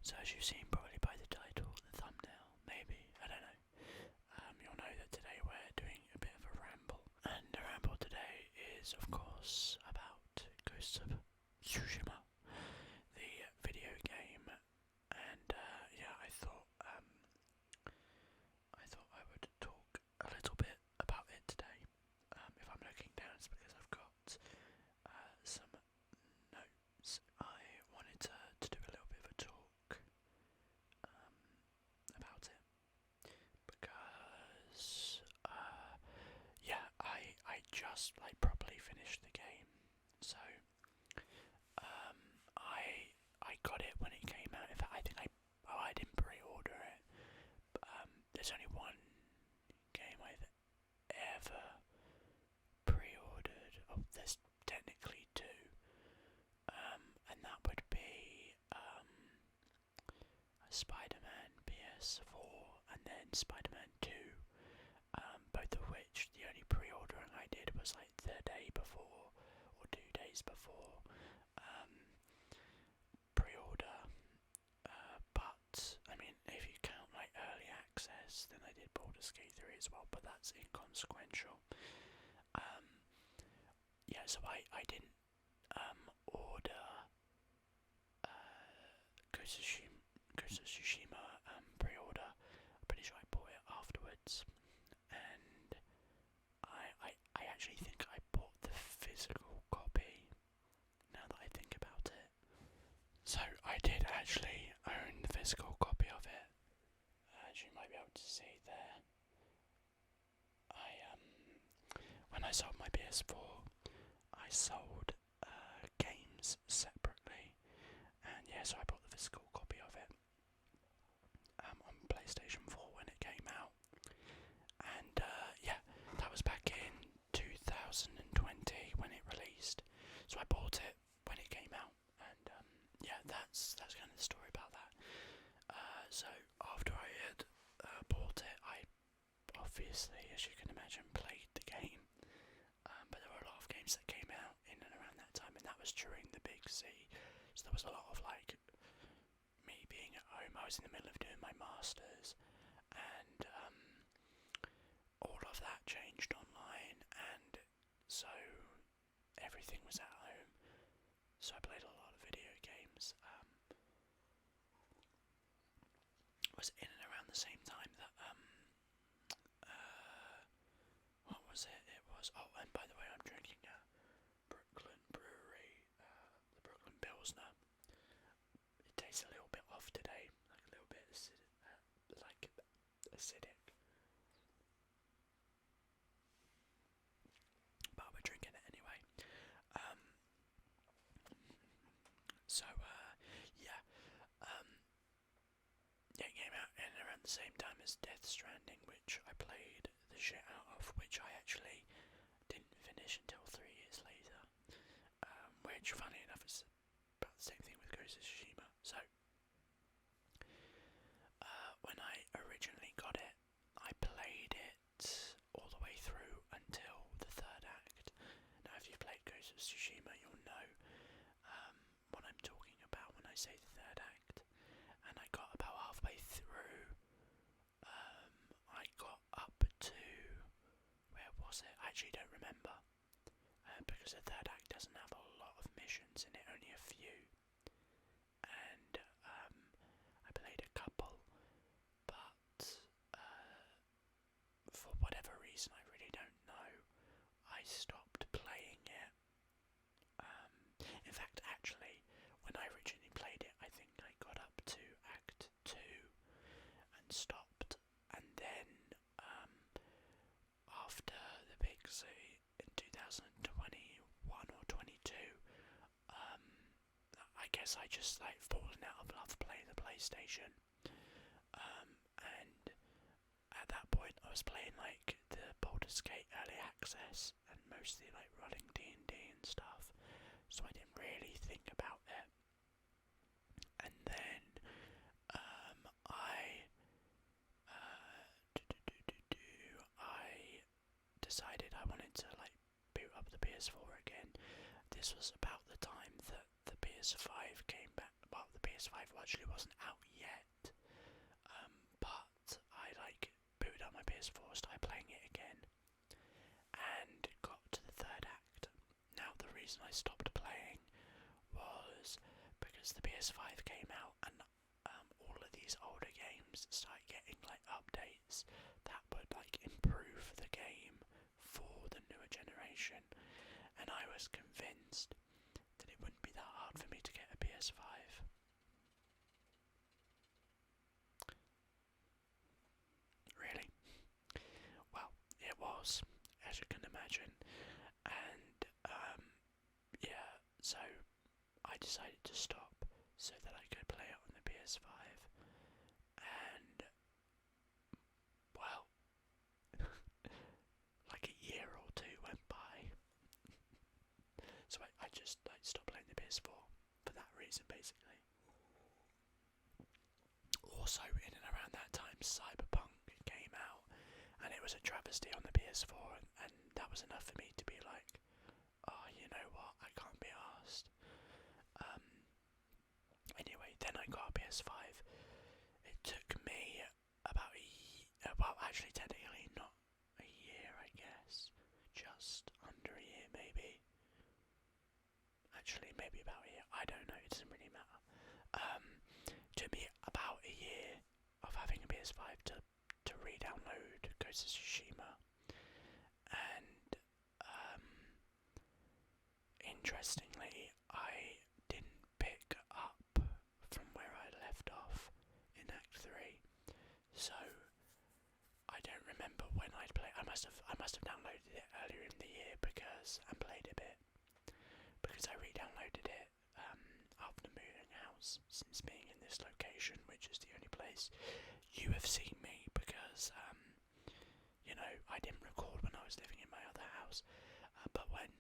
So as you've seen probably by the title, the thumbnail, maybe, I don't know, you'll know that today we're doing a bit of a ramble. And the ramble today is of course about Ghost of Tsushima, the video game, and yeah, I thought I would talk a little bit about it today. If I'm looking down, it's because I've got some notes. I wanted to do a little bit of a talk about it because yeah, I just like properly finished the game, so I got it when it came out. In fact, I think I didn't pre-order it. There's only one game I've ever pre-ordered. Oh, there's technically two, and that would be Spider-Man PS4 and then Spider-Man 2. Both of which the only pre-ordering I did was like the day before or 2 days before pre-order. But I mean, if you count like early access, then I did Baldur's Gate 3 as well, but that's inconsequential. Yeah, so I didn't order Ghost of Tsushima pre-order. I'm pretty sure I bought it afterwards, and I actually think I bought the physical copy. Now that I think about it, so I did actually own the physical copy of it. As you might be able to see there, when I sold my PS4, I sold games separately, and yeah, so I bought the physical copy of it on PlayStation 4 when it came out, and yeah, that was back in 2020 when it released. So I bought it when it came out, and yeah, that's kind of the story about that. So after I had bought it, I obviously, as you can imagine, played the game. But there were a lot of games that came out in and around that time, and that was during the big C. So there was a lot of like me being at home. I was in the middle of doing my masters, and all of that changed online, and so everything was at home. So I played a lot of video games. It was in and around the same time that what was it? It was, oh, and by the way, I'm drinking a Brooklyn Brewery, the Brooklyn Pilsner. It tastes a little bit off today, like a little bit acidic. But we're drinking it anyway. So yeah, yeah, it came out in around the same time as Death Stranding, which I played the shit out of, which I actually didn't finish until 3 years later. Which, funny enough, is about the same thing with Ghost of Tsushima. So, when I originally got it, I played it all the way through until the third act. Now, if you've played Ghost of Tsushima, you'll know what I'm talking about when I say the third act. And I got about halfway through. I got up to, where was it? I actually don't remember, because the third act doesn't have a lot of missions in it, only a few. And I played a couple, but for whatever reason, I really don't know, I stopped playing it. In fact, actually, when I originally played it, I think I got up to Act 2 and stopped, and then after the big C in 2021 or 22, I guess I just like fallen out of love playing the PlayStation, and at that point I was playing like the Baldur's Gate early access and mostly like running D&D and stuff, so I didn't really think about it. And then I decided I wanted to like boot up the PS4 again. This was about the time that the PS5 came back, well, the PS5 actually wasn't out yet, but I booted up my PS4, started playing it again, and got to the third act. Now the reason I stopped playing was because the PS5 came out, and all of these older games started getting updates that would improve the game for the newer generation, and I was convinced that it wouldn't be that hard for me to get a PS5. Really? Well, it was, as you can imagine, and yeah, so I decided to stop so that I could play it on the PS5, and well, like a year or two went by, so I just stopped playing the PS4 for that reason, basically. Also, in and around that time, Cyberpunk came out, and it was a travesty on the PS4, and that was enough for me to be like, oh, you know what, I can't be arsed. Anyway, then I got a PS5. It took me about well, actually, technically not a year, I guess. Just under a year, maybe. Actually, maybe about a year. I don't know, it doesn't really matter. Took me about a year of having a PS5 to re-download Ghost of Tsushima. And, interestingly, I didn't pick up from where I left off in Act 3. So, I don't remember when I'd played. I must have downloaded it earlier in the year and played a bit, because I re-downloaded it after moving house, since being in this location, which is the only place you have seen me, because you know, I didn't record when I was living in my other house, but when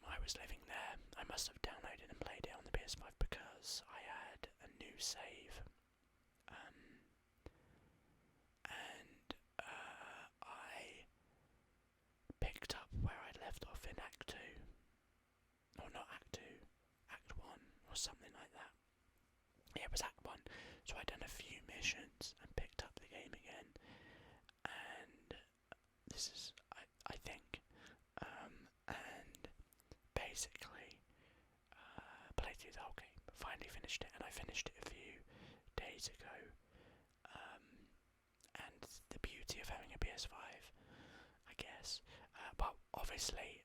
I was living there, I must have downloaded and played it on the PS5 because I had a new save. And I picked up where I left off in Act 2. Or not Act 2, Act 1 or something like that. Yeah, it was Act 1. So I'd done a few missions and picked up the game again. And this is, I think, and basically played through the whole game. Finally finished it, and I finished it a few days ago. And the beauty of having a PS5, I guess. Well, obviously,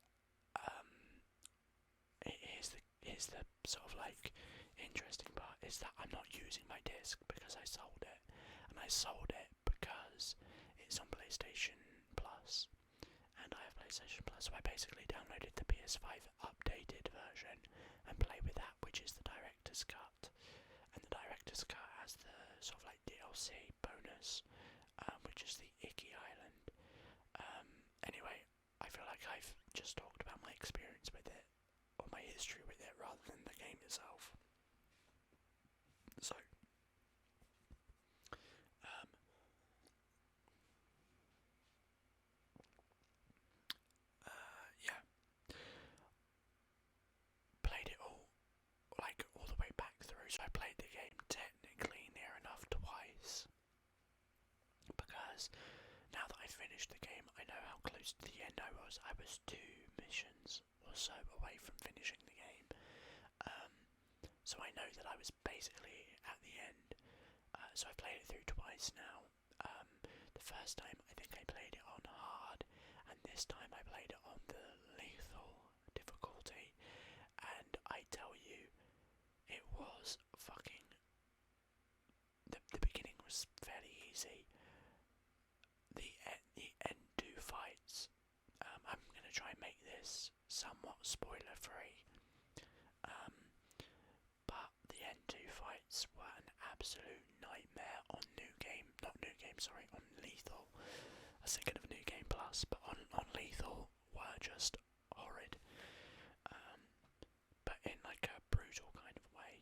here's the sort of interesting part, is that I'm not using my disc because I sold it, and I sold it because it's on PlayStation Plus, and I have PlayStation Plus, so I basically downloaded the PS5 updated version and play with that, which is the director's cut, and the director's cut has the sort of DLC bonus, which is the Icky Island. Anyway, I feel like I've just talked about my experience with it, or my history with it, rather than the game itself. So, yeah, played it all the way back through, so I played the game technically near enough twice, because now that I've finished the game, I know how close to the end I was. I was 2 missions or so away from finishing the game, so I know that I was basically at the end. So I've played it through twice now. The first time I think I played it on hard, and this time I played it on the lethal difficulty, and I tell you, it was fucking... The beginning was fairly easy. The end 2 fights, I'm going to try and make this somewhat spoiler free, but the end 2 fights were an absolute nightmare on on lethal. I was thinking of New Game Plus, but on lethal were just horrid, but in a brutal kind of way.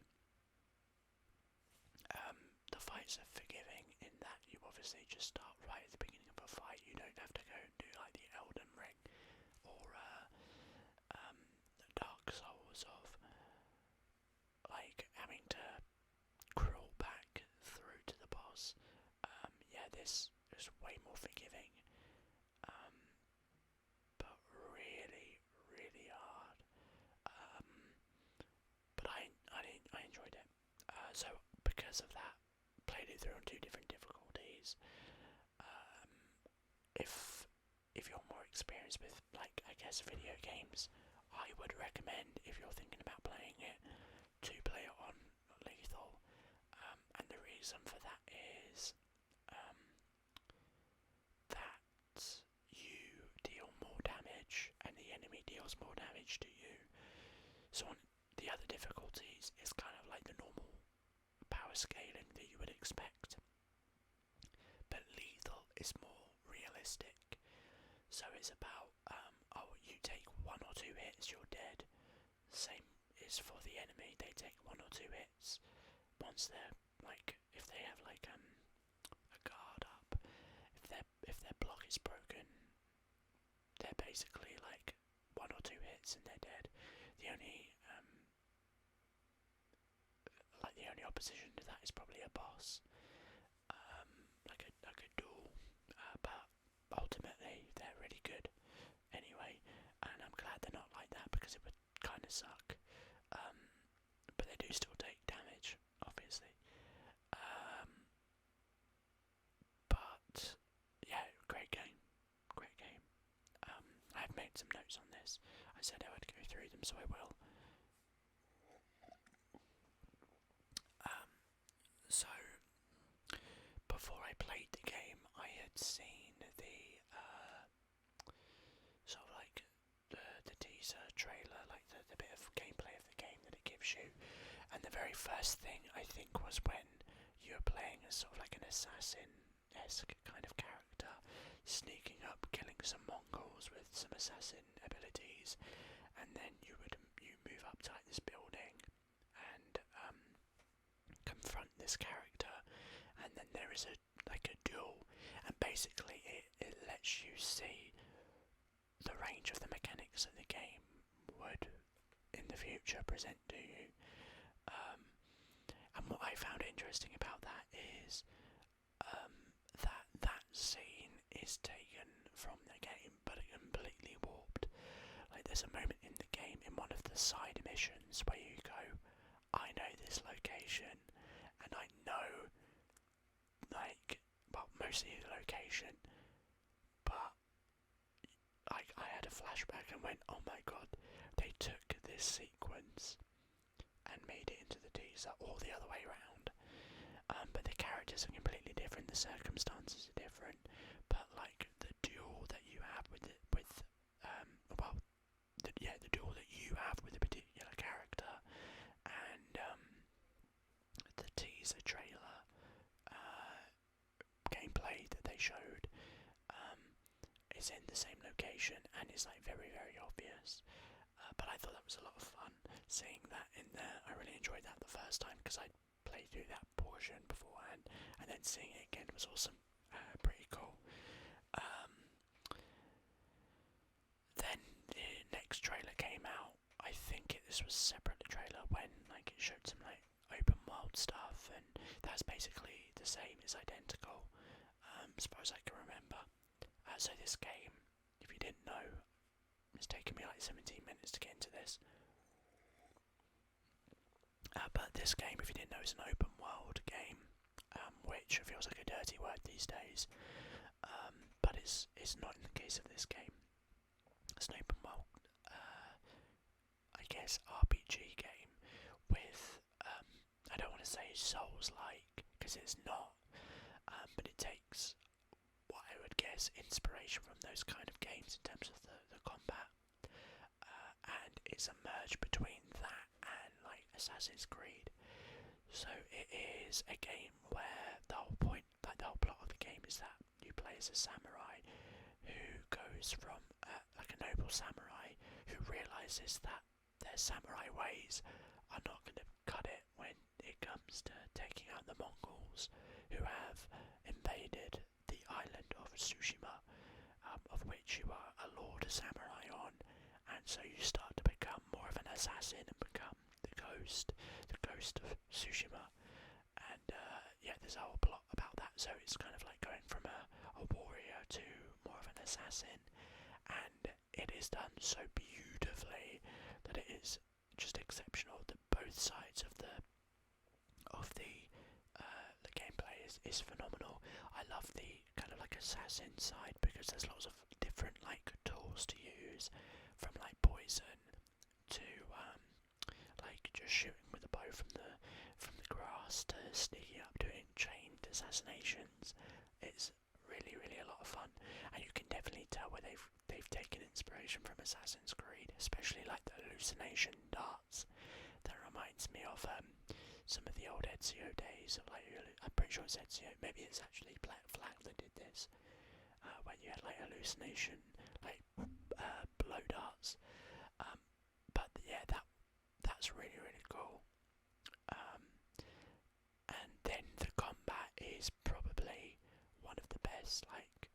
The fights are forgiving in that you obviously just start right at the beginning of a fight. You don't have to go and do the Elden Ring or the Dark Souls of having if you're more experienced with, like, I guess, video games, I would recommend, if you're thinking about playing it, to play it on lethal. And the reason for that is that you deal more damage and the enemy deals more damage to you. So on the other difficulties, it's kind of like the normal power scaling that you would expect. But lethal is more realistic. So it's about, you take 1 or 2 hits, you're dead. Same is for the enemy, they take 1 or 2 hits. Once they're, like, if they have, like, a guard up, if their block is broken, they're basically, like, 1 or 2 hits and they're dead. The only, the only opposition to that is probably a boss, like a duel, but ultimately they're really good anyway, and I'm glad they're not like that because it would kind of suck. But they do still take damage, obviously. But yeah, great game, great game. I've made some notes on this. I said I would go through them, so I will. So before I played the game, I had seen the sort of like the teaser trailer, like the bit of gameplay of the game that it gives you, and the very first thing I think was when you're playing as sort of like an assassin-esque kind of character, sneaking up, killing some Mongols with some assassin abilities, and then you move up to like this building and confront this character, and then there is a duel, and basically it lets you see the range of the mechanics that the game would in the future present to you. And what I found interesting about that is that scene is taken from the game, but completely warped. Like, there's a moment in the game, in one of the side missions, where you go, I know this location, and I know, like, well, mostly the location, but I had a flashback and went, oh my god, they took this sequence and made it into the teaser, or the other way around. But the characters are completely different, the circumstances are different, but like the duel that you have with the duel that you have with a particular character, and the teaser trailer gameplay that they showed is in the same location and is like very, very obvious. But I thought that was a lot of fun seeing that in there. I really enjoyed that the first time because I played through that portion beforehand, and then seeing it again was awesome. Pretty cool. Then the next trailer came out. I think this was a separate trailer when like it showed some like open world stuff, and that's basically the same. It's identical, as far as I can remember. So this game, if you didn't know, it's taken me like 17 minutes to get into this. But this game, if you didn't know, is an open world game, which feels like a dirty word these days. But it's not in the case of this game. It's an open world, I guess, RPG game with, I don't want to say Souls-like, because it's not, but it takes what I would guess inspiration from those kind of games in terms of the combat, and it's a merge between that and like Assassin's Creed. So it is a game where the whole point, like the whole plot of the game, is that you play as a samurai who goes from like a noble samurai who realises that their samurai ways are not going to cut it when it comes to taking out the Mongols who have invaded the island of Tsushima, of which you are a lord samurai on, and so you start to become more of an assassin and become the ghost of Tsushima, and there's a whole plot about that. So it's kind of like going from a warrior to more of an assassin, and it is done so beautifully that it is just exceptional. That both sides of the gameplay is phenomenal. I love the kind of like assassin side because there's lots of different hallucinations. It's really, really a lot of fun, and you can definitely tell where they've taken inspiration from Assassin's Creed, especially like the hallucination darts. That reminds me of some of the old Ezio days. Of, like, I'm pretty sure it's Ezio. Maybe it's actually Black Flag that did this, when you had like hallucination, like blow darts. But yeah, that's really, really cool. And then the combat is probably one of the best like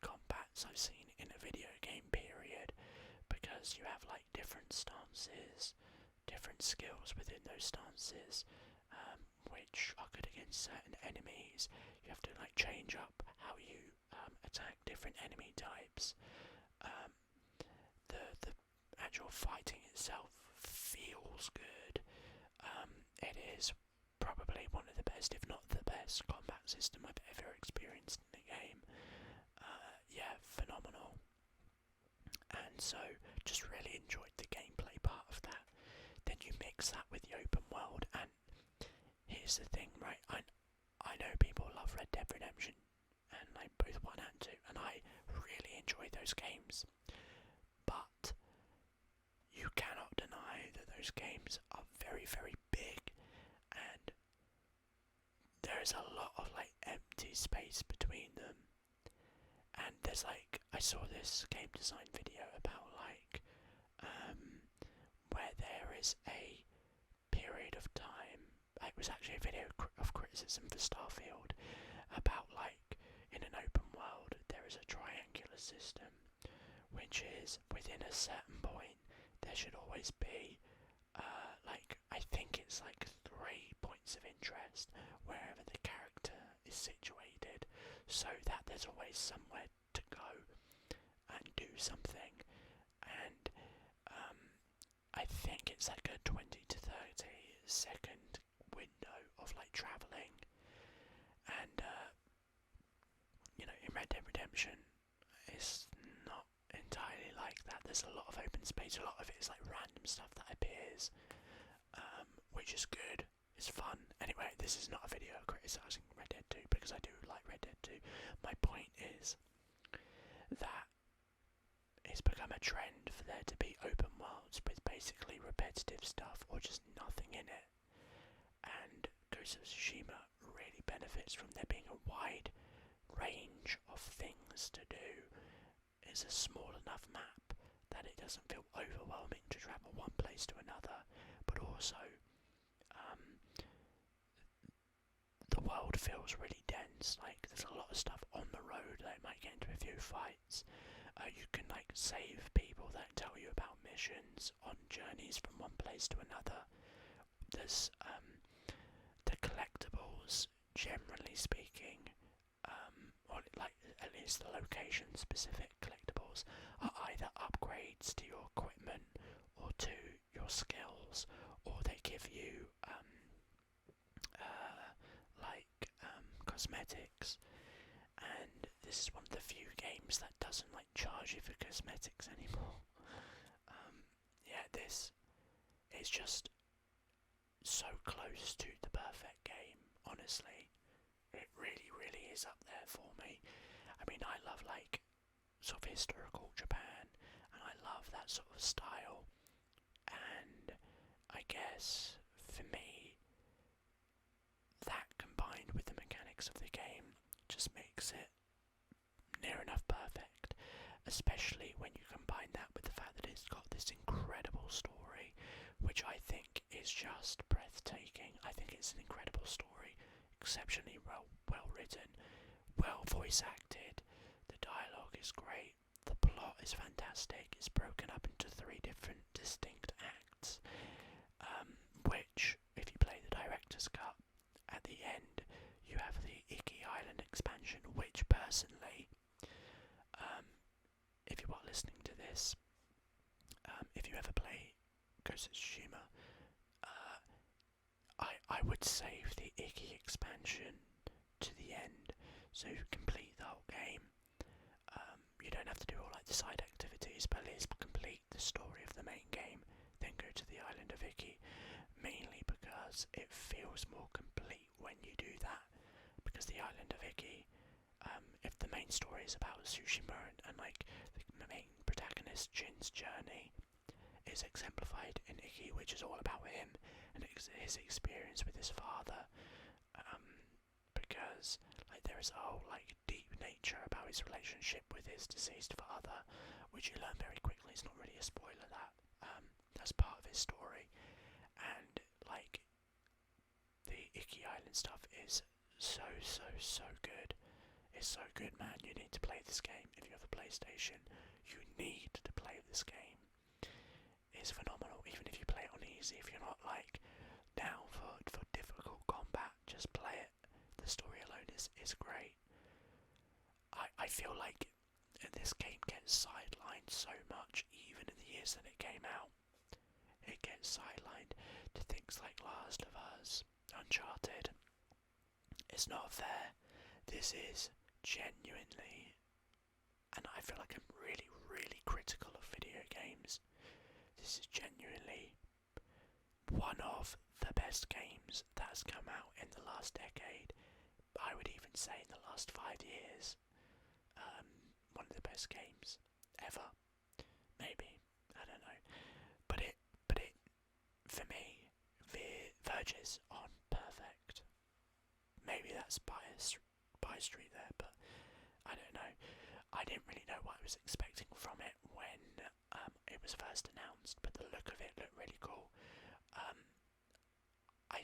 combats I've seen in a video game period, because you have like different stances, different skills within those stances, which are good against certain enemies. You have to like change up how you attack different enemy types. The actual fighting itself feels good. It is probably one of the best, if not the best, combat system I've ever experienced in a game. Yeah, phenomenal. And so, just really enjoyed the gameplay part of that. Then you mix that with the open world, and here's the thing, right? I know people love Red Dead Redemption, and like both 1 and 2, and I really enjoy those games. But you cannot deny that those games are very, very big, and there is a lot of like empty space between them. And there's like, I saw this game design video about like where there is a period of time. It was actually a video of criticism for Starfield about like in an open world there is a triangular system, which is within a certain point there should always be like, I think it's like 3 points of interest wherever the character is situated, so that there's always somewhere to go and do something. And I think it's like a 20 to 30 second window of like travelling. And you know, in Red Dead Redemption it's not entirely like that. There's a lot of open space. A lot of it is like random stuff that appears, which is good. It's fun. Anyway, this is not a video criticising Red Dead 2, because I do like Red Dead 2. My point is that it's become a trend for there to be open worlds with basically repetitive stuff or just nothing in it. And Ghost of Tsushima really benefits from there being a wide range of things to do. It's a small enough map that it doesn't feel overwhelming to travel one place to another, but also the world feels really dense. Like, there's a lot of stuff on the road that might get into a few fights. You can like save people that tell you about missions on journeys from one place to another. There's the collectibles, generally speaking, or like at least the location specific collectibles, are either upgrades to your equipment or to your skills, or they give you cosmetics. And this is one of the few games that doesn't like charge you for cosmetics anymore. Yeah, this is just so close to the perfect game, honestly. It really, really is up there for me. I mean, I love like sort of historical Japan, and I love that sort of style. And I guess for me, that combined with the mechanics of the game just makes it near enough perfect, especially when you combine that with the fact that it's got this incredible story, which I think is just breathtaking. I think it's an incredible story, exceptionally well written, well voice acted, the dialogue is great, the plot is fantastic. It's broken up into 3 different distinct acts, which, if you play the director's cut, at the end you have the Iki Island expansion, which personally, if you are listening to this, if you ever play Ghost of Tsushima, I would save the Iki expansion to the end, so you complete the whole game. You don't have to do all like the side activities, but at least complete the story of the main game, then go to the island of Iki, mainly because it feels more complete when you do that, because as the island of Iki. If the main story is about Tsushima and like the main protagonist Jin's journey is exemplified in Iki, which is all about him and his experience with his father, because like there is a whole like deep nature about his relationship with his deceased father, which you learn very quickly. It's not really a spoiler, that's part of his story, and like the Iki Island stuff is so good. It's so good, man. You need to play this game. If you have a PlayStation, you need to play this game. It's phenomenal. Even if you play it on easy, if you're not like down for difficult combat, just play it. The story alone is great. I feel like this game gets sidelined so much, even in the years that it came out. It gets sidelined to things like Last of Us, Uncharted. It's not fair. This is genuinely, and I feel like I'm really critical of video games. This is genuinely one of the best games that has come out in the last decade. I would even say in the last 5 years. One of the best games ever. Maybe. I don't know. But it for me verges on perfect. Maybe that's biased there, but I don't know. I didn't really know what I was expecting from it when it was first announced, but the look of it looked really cool. I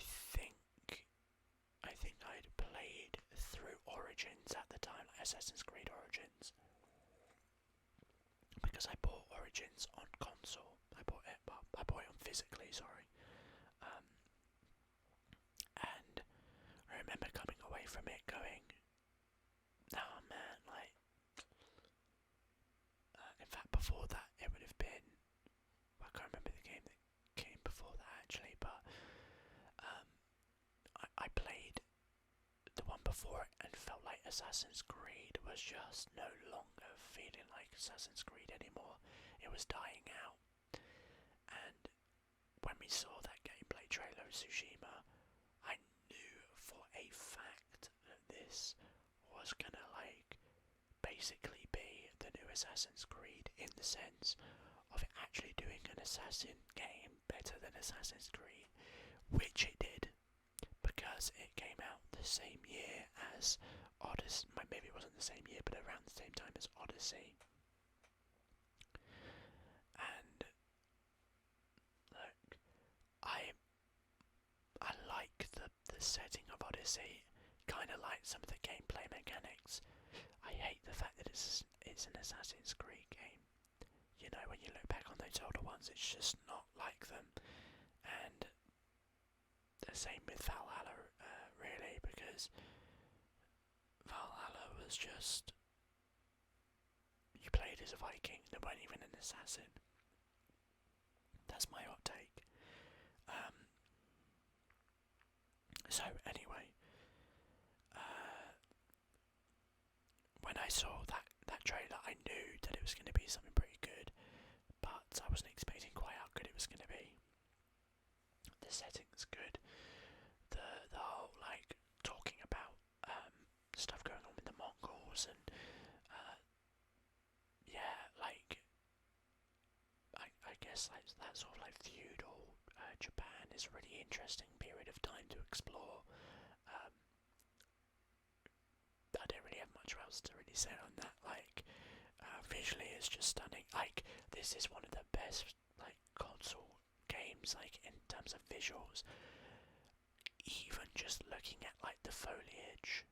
think I'd played through Origins at the time, like Assassin's Creed Origins, because I bought Origins on console. I bought it on physically, sorry. And I remember coming away from it going, oh man, like, in fact before that it would have been, I can't remember the game that came before that actually, but I played the one before it and felt like Assassin's Creed was just no longer feeling like Assassin's Creed anymore. It was dying out. And when we saw that gameplay trailer of Tsushima, I knew for a fact that this was gonna like basically be the new Assassin's Creed, in the sense of it actually doing an assassin game better than Assassin's Creed, which it did, because it came out the same year as Odyssey. Maybe it wasn't the same year, but around the same time as Odyssey. And look, I like the setting of Odyssey. Kind of like some of the gameplay mechanics. I hate the fact that it's an Assassin's Creed game. You know, when you look back on those older ones, it's just not like them. And the same with Valhalla, really, because Valhalla was just, you played as a Viking, there weren't even an assassin. That's my hot take. So anyway, when I saw that trailer, I knew that it was going to be something pretty good, but I wasn't expecting quite how good it was going to be. The setting's good. The whole like talking about stuff going on with the Mongols and yeah, like I guess like that sort of like feudal Japan is a really interesting period of time to explore. I don't really have much else to really say on that. Like visually, it's just stunning. Like this is one of the best like console games, like in terms of visuals. Even just looking at like the foliage,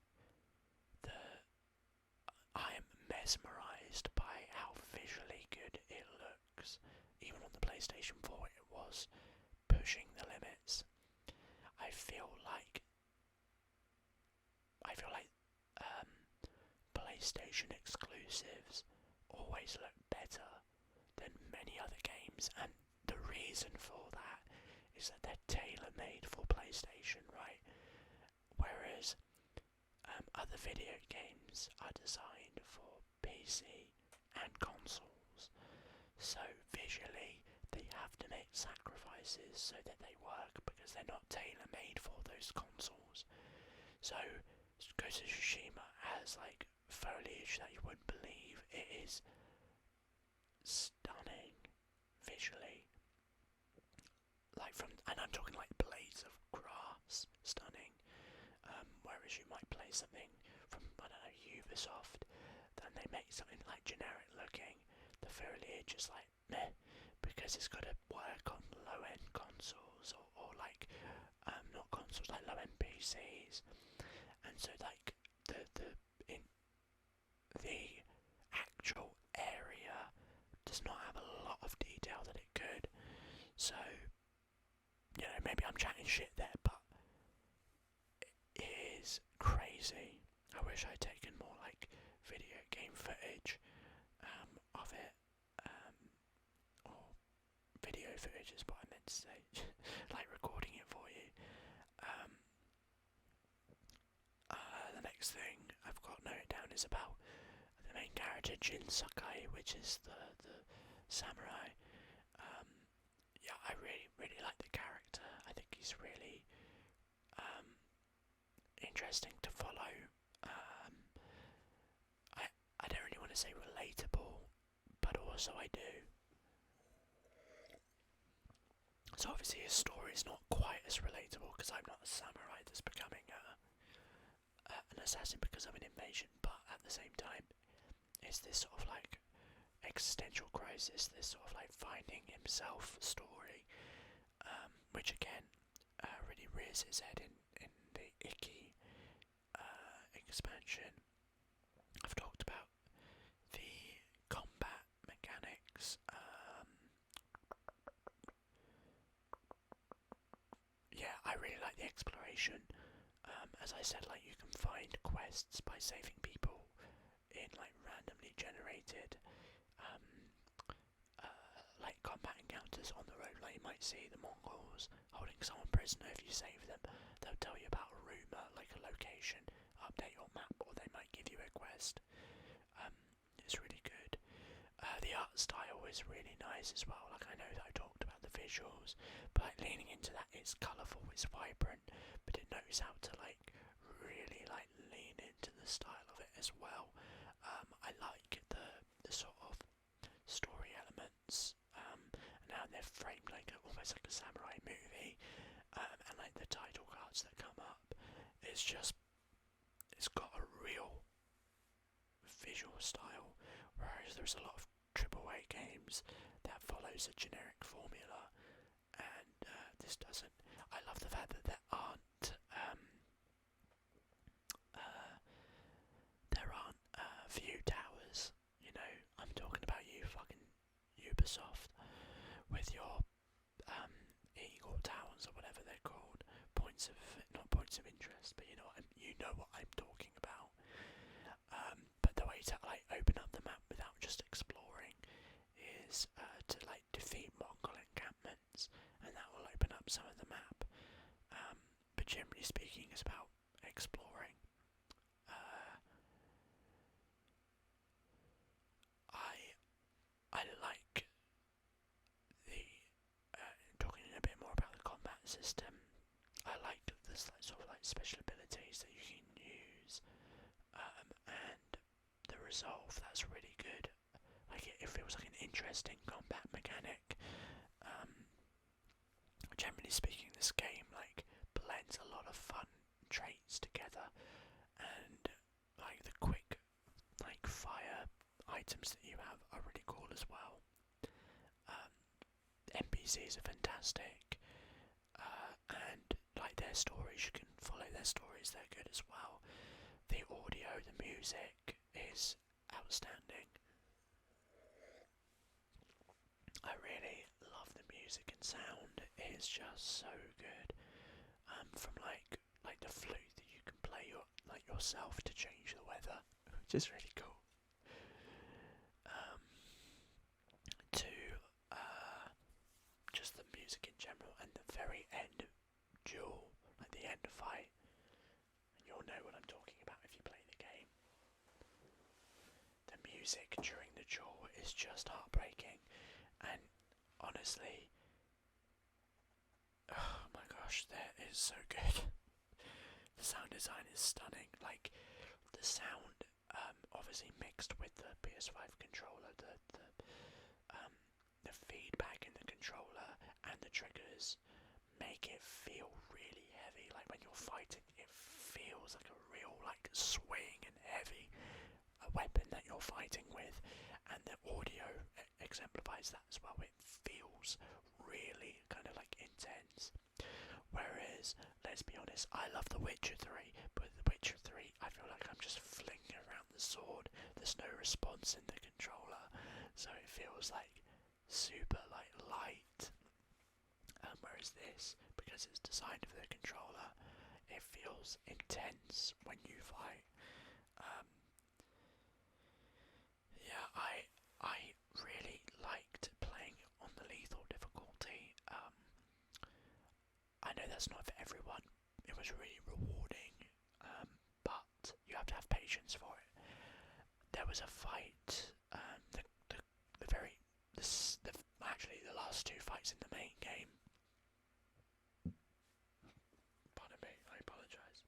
I am mesmerised by how visually good it looks. Even on the PlayStation 4, it was pushing the limits. I feel like PlayStation exclusives always look better than many other games, and the reason for that is that they're tailor-made for PlayStation, right? Whereas other video games are designed for PC and consoles, so visually they have to make sacrifices so that they work, because they're not tailor-made for those consoles. So Ghost of Tsushima has like foliage that you wouldn't believe. It is stunning visually. And I'm talking like blades of grass, stunning. Whereas you might play something from, I don't know, Ubisoft, then they make something like generic looking. The foliage is like meh, because it's got to work on low-end consoles or like not consoles, like low-end PCs, and so like the actual area does not have a lot of detail that it could. So maybe I'm chatting shit there, but it is crazy. I wish I'd taken more like video game footage of it, or video footage is what I meant to say, like recording it for you. The next thing I've got noted down is about the main character Jin Sakai, which is the samurai. Yeah, I really like the character. I think he's really interesting to follow. I don't really want to say relatable, but also I do. So obviously his story is not quite as relatable because I'm not a samurai that's becoming an assassin because of an invasion, but at the same time it's this sort of like existential crisis, this sort of like finding himself story, which again really rears its head in the Icky expansion. I've talked about the combat mechanics. Yeah, I really like the exploration. As I said, like you can find quests by saving people in like randomly generated like combat encounters on the road. Like you might see the Mongols holding someone prisoner. If you save them, they'll tell you about a rumour, like a location, update your map, or they might give you a quest. It's really good. The art style is really nice as well. Like I know that I talked about the visuals, but like, leaning into that, it's colourful, it's vibrant, but it knows how to like really like lean into the style of it as well. I like the sort of story elements, and how they're framed like almost like a samurai movie, and like the title cards that come up. It's got a real visual style, whereas there's a lot of AAA games that follows a generic formula, and this doesn't. I love the fact that there aren't view towers. I'm talking about you fucking Ubisoft with your eagle towers or whatever they're called, not points of interest, but you know what I'm talking about. But the way to like open up the map without just exploring is to like defeat Mongol encampments, and that will open up some of the map. But generally speaking, it's about exploring. I like the talking a bit more about the combat system. I like this like sort of like special abilities that you can use, and the resolve. That's really good. Like it feels like an interesting combat mechanic. Generally speaking, this game like blends a lot of fun traits together, and like the quick like fire items that you have are really cool as well. NPCs are fantastic, and like their stories, you can follow their stories, they're good as well. The audio, the music is outstanding. I really love the music and sound. It is just so good. From like the flute that you can play yourself to change the weather, which is really cool. To just the music in general, and the very end duel, like the end fight, and you'll know what I'm talking about if you play the game. The music during the duel is just heartbreaking, and honestly, oh my gosh, that is so good. The sound design is stunning. Like the sound, obviously mixed with the PS5 controller, the feedback in the controller and the triggers make it feel really heavy. Like when you're fighting, it feels like a real like swing and heavy weapon that you're fighting with, and the audio exemplifies that as well. It feels really kind of like intense. Whereas, let's be honest, I love The Witcher 3, but The Witcher 3, I feel like I'm just flinging around the sword. There's no response in the controller, so it feels like super like light. Whereas this, because it's designed for the controller, it feels intense when you fight. Yeah, I really liked playing on the lethal difficulty. I know that's not for everyone. It was really rewarding, but you have to have patience for it. There was a fight. Actually the last two fights in the main game. Pardon me, I apologise.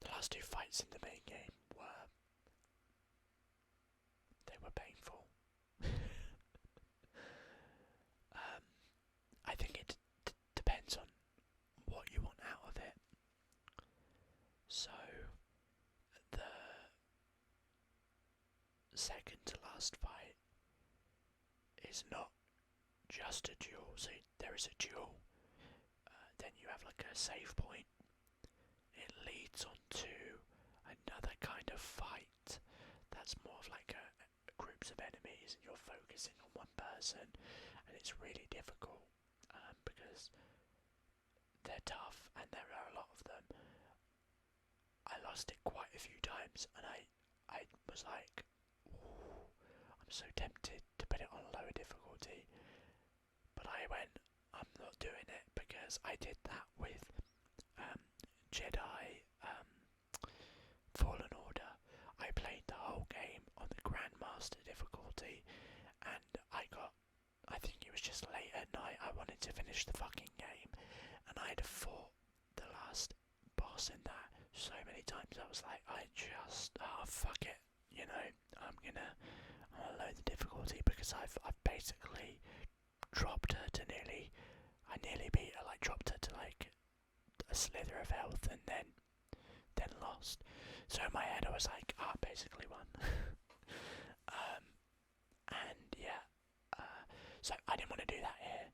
The last two fights in the main game were painful. I think it depends on what you want out of it. So, the second to last fight is not just a duel. So there is a duel, then you have like a save point. It leads on to another kind of fight that's more of like groups of enemies, and you're focusing on one person, and it's really difficult because they're tough and there are a lot of them. I lost it quite a few times, and I was like, ooh, I'm so tempted to put it on a lower difficulty, but I went, I'm not doing it, because I did that with Jedi Fallen Order. I played the whole game on the Grandmaster difficulty, and I think it was just late at night, I wanted to finish the fucking game, and I'd fought the last boss in that so many times. I was like, fuck it, you know, I'm gonna load the difficulty, because I've basically dropped her to I nearly beat her, like dropped her to like a slither of health, and then lost. So in my head I was like, I basically won. And yeah, so I didn't want to do that here,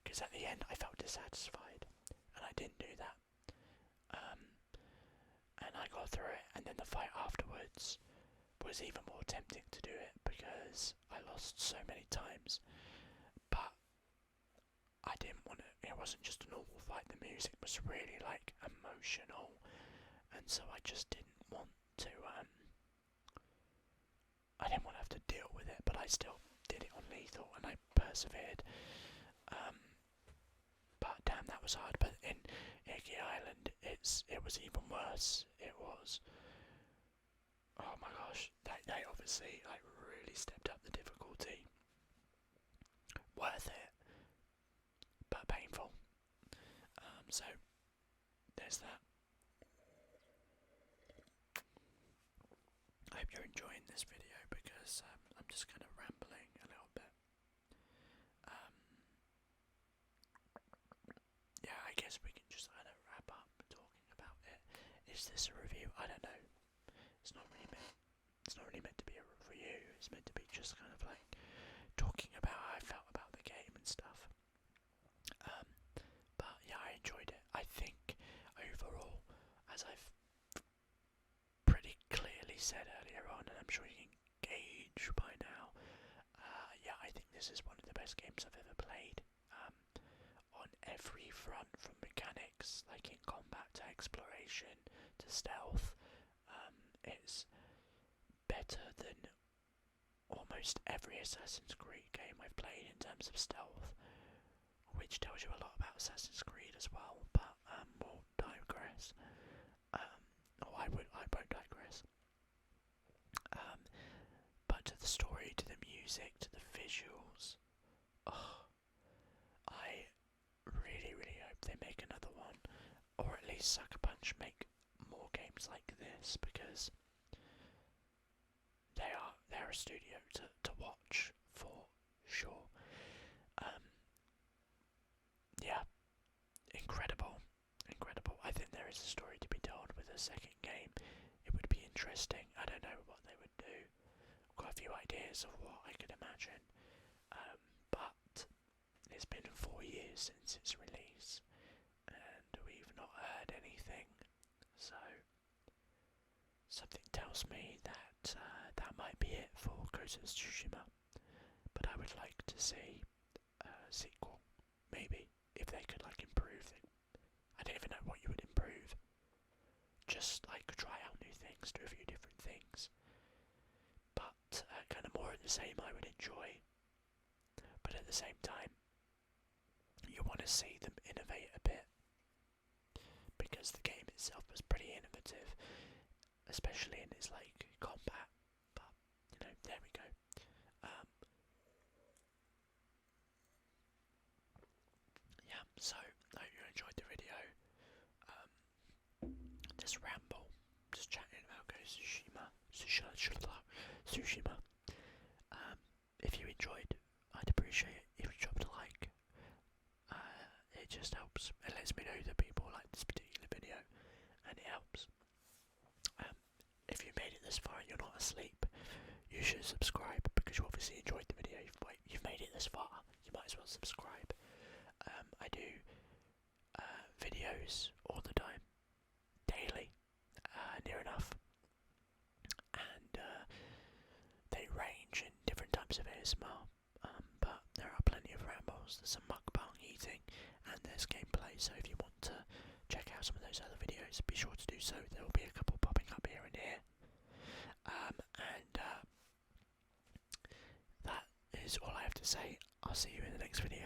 because at the end I felt dissatisfied, and I didn't do that. And I got through it, and then the fight afterwards was even more tempting to do it, because I lost so many times. But I didn't want to, it wasn't just a normal fight, the music was really like emotional, and so I just didn't want to, I didn't want to have to deal with it, but I still did it on lethal, and I persevered. But damn, that was hard. But in Icky Island, it was even worse. It was, oh my gosh, they obviously like really stepped up the difficulty. Worth it, but painful. So there's that. I hope you're enjoying this video, because I'm just kind of rambling a little bit. Yeah, I guess we can just kind of wrap up talking about it. Is this a review? I don't know. It's not really meant to be a review. It's meant to be just kind of like talking about how I felt about the game and stuff. But yeah, I enjoyed it. I think overall, as I've pretty clearly said earlier on, and I'm sure you can gauge by now, yeah, I think this is one of the best games I've ever played. On every front, from mechanics, like in combat, to exploration, to stealth. It's better than almost every Assassin's Creed game I've played in terms of stealth, which tells you a lot about Assassin's Creed as well, but we'll digress. I won't digress. But to the story, to the music, to the visuals, I really, really hope they make another one, or at least please Sucker Punch make more games like this, because they're a studio to watch for sure. Yeah, incredible. I think there is a story to be told with a second game. It would be interesting. I don't know what they would do. I've got a few ideas of what I could imagine, but it's been 4 years since its release, and we've not heard anything. So something tells me that that might be it for Ghost of Tsushima. But I would like to see a sequel, maybe, if they could like improve it. I don't even know what you would improve. Just like try out new things, do a few different things. But kind of more of the same I would enjoy. But at the same time, you want to see them innovate a bit, because the game itself was pretty innovative, especially in its like combat. But you know, there we go. Yeah, so I hope you enjoyed the video. Just ramble, just chatting about Ghost of Tsushima. If you enjoyed, I'd appreciate it if you dropped a like. It just helps. It lets me know that people like this particular video, and it helps. If you made it this far and you're not asleep, you should subscribe, because you obviously enjoyed the video. You've made it this far, you might as well subscribe. I do videos all the time, daily, near enough, and they range in different types of ASMR, but there are plenty of rambles. There's some mukbang eating, and there's gameplay, so if you want to check out some of those other videos, be sure to do so. There will be a couple popping up here and here. That is all I have to say. I'll see you in the next video.